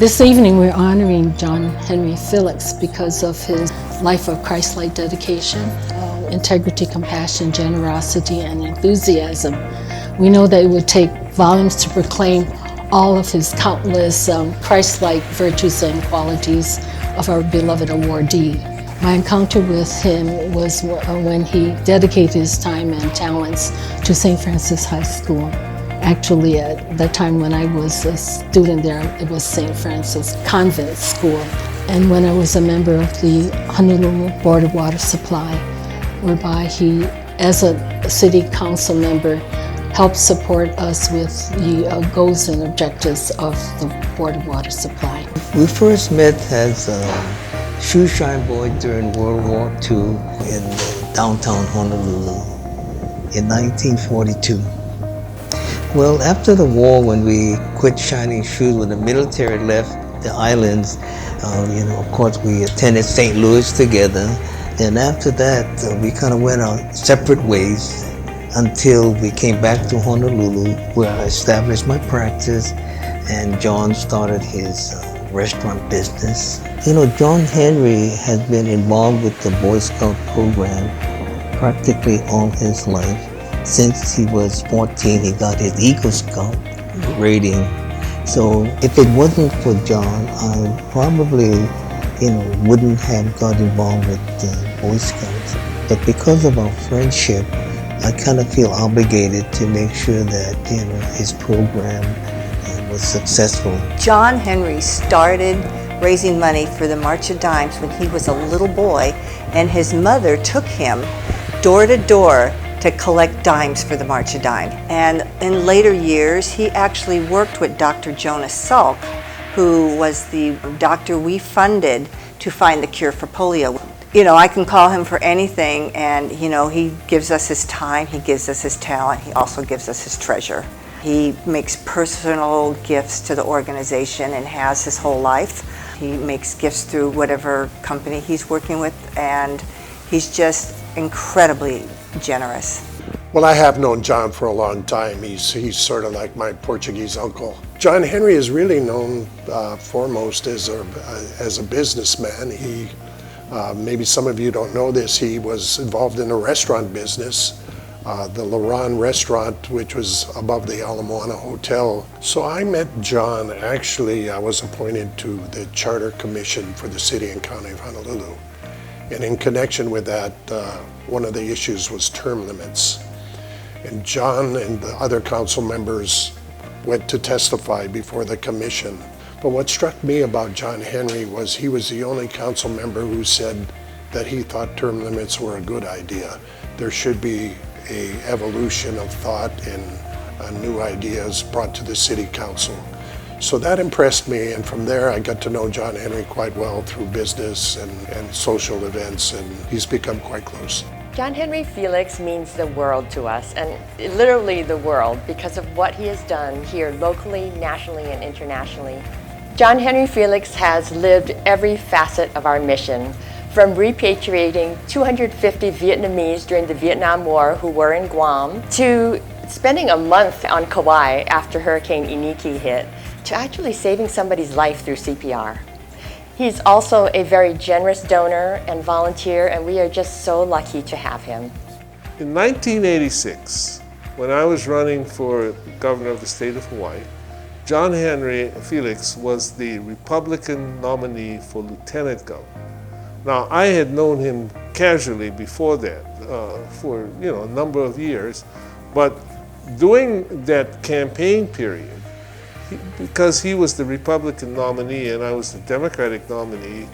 This evening we're honoring John Henry Felix because of his life of Christlike dedication, integrity, compassion, generosity, and enthusiasm. We know that it would take volumes to proclaim all of his countless Christ-like virtues and qualities of our beloved awardee. My encounter with him was when he dedicated his time and talents to St. Francis High School. Actually, at the time when I was a student there, it was St. Francis Convent School. And when I was a member of the Honolulu Board of Water Supply, whereby he, as a city council member, helped support us with the goals and objectives of the Board of Water Supply. We first met as shoe shine boy during World War II in downtown Honolulu in 1942. Well, after the war, when we quit shining shoes, when the military left the islands, of course we attended St. Louis together. And after that, we kind of went our separate ways until we came back to Honolulu, where I established my practice and John started his restaurant business. John Henry has been involved with the Boy Scout program practically all his life. Since he was 14, he got his Eagle Scout rating. So if it wasn't for John, I probably, wouldn't have got involved with the Boy Scouts. But because of our friendship, I kind of feel obligated to make sure that, his program was successful. John Henry started raising money for the March of Dimes when he was a little boy, and his mother took him door to door to collect dimes for the March of Dimes. And in later years, he actually worked with Dr. Jonas Salk, who was the doctor we funded to find the cure for polio. I can call him for anything, and he gives us his time, he gives us his talent, he also gives us his treasure. He makes personal gifts to the organization and has his whole life. He makes gifts through whatever company he's working with, and he's just incredibly generous. Well, I have known John for a long time. He's sort of like my Portuguese uncle. John Henry is really known foremost as a businessman. He, maybe some of you don't know this, he was involved in a restaurant business, the Laron restaurant, which was above the Ala Moana Hotel. So I met John, actually I was appointed to the Charter Commission for the City and County of Honolulu. And in connection with that, one of the issues was term limits. And John and the other council members went to testify before the commission. But what struck me about John Henry was he was the only council member who said that he thought term limits were a good idea. There should be an evolution of thought and new ideas brought to the city council. So that impressed me, and from there I got to know John Henry quite well through business and social events, and he's become quite close. John Henry Felix means the world to us, and literally the world, because of what he has done here locally, nationally, and internationally. John Henry Felix has lived every facet of our mission, from repatriating 250 Vietnamese during the Vietnam War who were in Guam, to spending a month on Kauai after Hurricane Iniki hit, to actually saving somebody's life through CPR. He's also a very generous donor and volunteer, and we are just so lucky to have him. In 1986, when I was running for governor of the state of Hawaii, John Henry Felix was the Republican nominee for lieutenant governor. Now, I had known him casually before that for a number of years, but during that campaign period, because he was the Republican nominee and I was the Democratic nominee,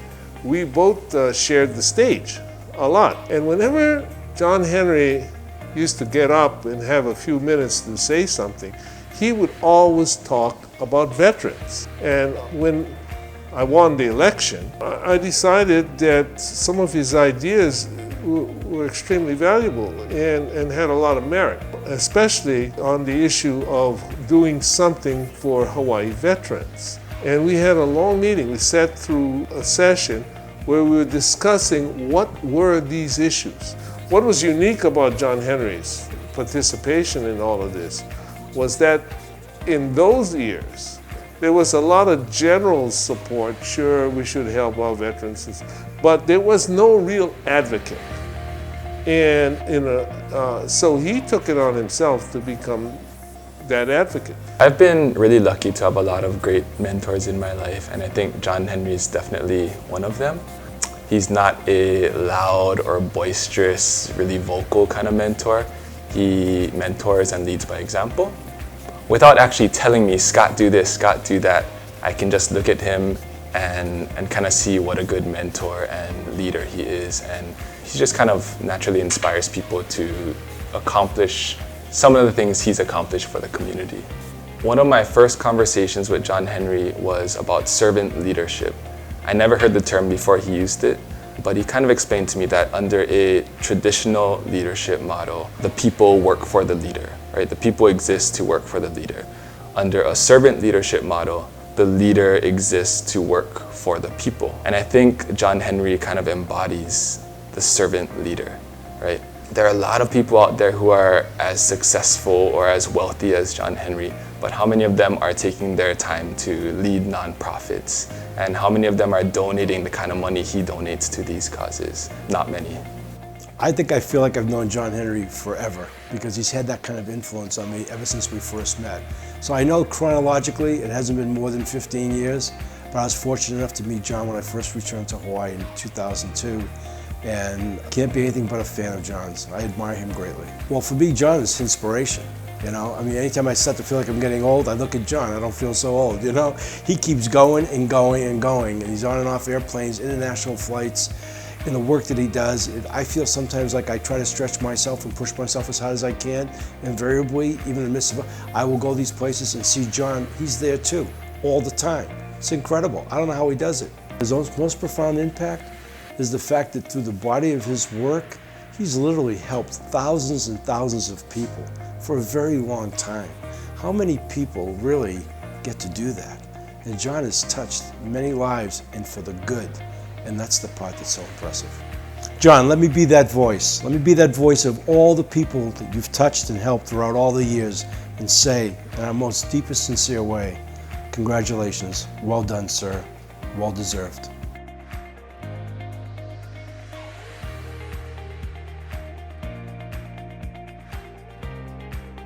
we both shared the stage a lot. And whenever John Henry used to get up and have a few minutes to say something, he would always talk about veterans. And when I won the election, I decided that some of his ideas were extremely valuable and had a lot of merit, especially on the issue of doing something for Hawaii veterans. And we had a long meeting. We sat through a session where we were discussing what were these issues. What was unique about John Henry's participation in all of this was that in those years, There was a lot of general support. Sure, we should help our veterans, but there was no real advocate. And so he took it on himself to become that advocate. I've been really lucky to have a lot of great mentors in my life, and I think John Henry is definitely one of them. He's not a loud or boisterous, really vocal kind of mentor. He mentors and leads by example. Without actually telling me, Scott, do this, Scott, do that, I can just look at him and kind of see what a good mentor and leader he is. And he just kind of naturally inspires people to accomplish some of the things he's accomplished for the community. One of my first conversations with John Henry was about servant leadership. I never heard the term before he used it, but he kind of explained to me that under a traditional leadership model, the people work for the leader, right? The people exist to work for the leader. Under a servant leadership model, the leader exists to work for the people. And I think John Henry kind of embodies the servant leader, right? There are a lot of people out there who are as successful or as wealthy as John Henry, but how many of them are taking their time to lead nonprofits? And how many of them are donating the kind of money he donates to these causes? Not many. I think I feel like I've known John Henry forever because he's had that kind of influence on me ever since we first met. So I know chronologically it hasn't been more than 15 years, but I was fortunate enough to meet John when I first returned to Hawaii in 2002. And I can't be anything but a fan of John's. I admire him greatly. Well, for me, John is inspiration. You know, I mean, anytime I start to feel like I'm getting old, I look at John. I don't feel so old, you know? He keeps going and going and going, and he's on and off airplanes, international flights. In the work that he does, I feel sometimes like I try to stretch myself and push myself as hard as I can. Invariably, even in the midst of I will go these places and see John. He's there too, all the time. It's incredible. I don't know how he does it. His most profound impact is the fact that through the body of his work, he's literally helped thousands and thousands of people for a very long time. How many people really get to do that? And John has touched many lives and for the good. And that's the part that's so impressive. John, let me be that voice. Let me be that voice of all the people that you've touched and helped throughout all the years and say, in our most deepest sincere way, congratulations, well done, sir, well deserved.